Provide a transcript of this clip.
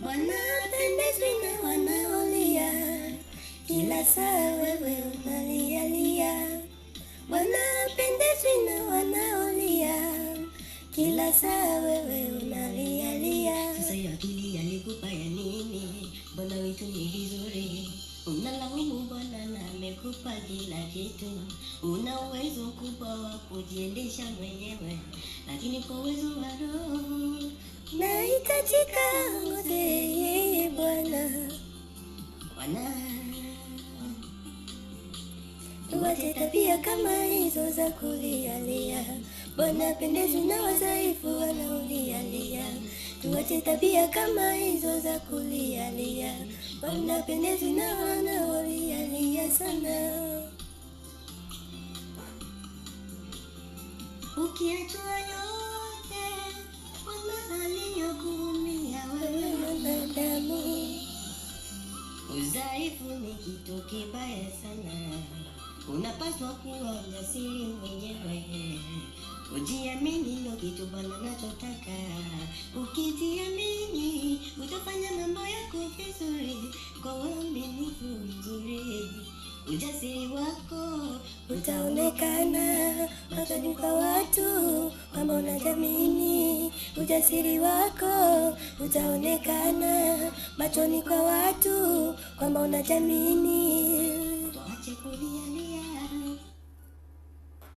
Wanapendezwi na wanaolia, kila saa wewe unalialia. Wanapendezwi na wanaolia, kila saa wewe unalialia. Sasa hiyo akili alikupa ya nini? Mbona wetu ni vizuri? Unalaumu Bwana na amekupa kila kitu. Una uwezo mkubwa wa kujiendesha mwenyewe, lakini kwa uwezo wa Roho nahitajika ngoje Bwana. Tuache tabia kama hizo za kulialia. Bwana pendezwi na wadhaifu wanaolialia. Tuache tabia kama hizo za kulialia. Bwana pendezwi na wanaolialia sana. ukiachwa yote, Bwana aliyokuumia wewe Mwanadamu, udhaifu ni kitu kibaya sana. Unapaswa kuwa mjasiri mwenyewe. Ujiamini ndio kitu Bwana anachotaka. Ukijiamini utafanya mambo yako vizuri kwa uaminifu mzuri. Ujasiri wako utaonekana machoni kwa watu kama unajiamini. Ujasiri wako utaonekana machoni kwa watu kwamba unajiamini.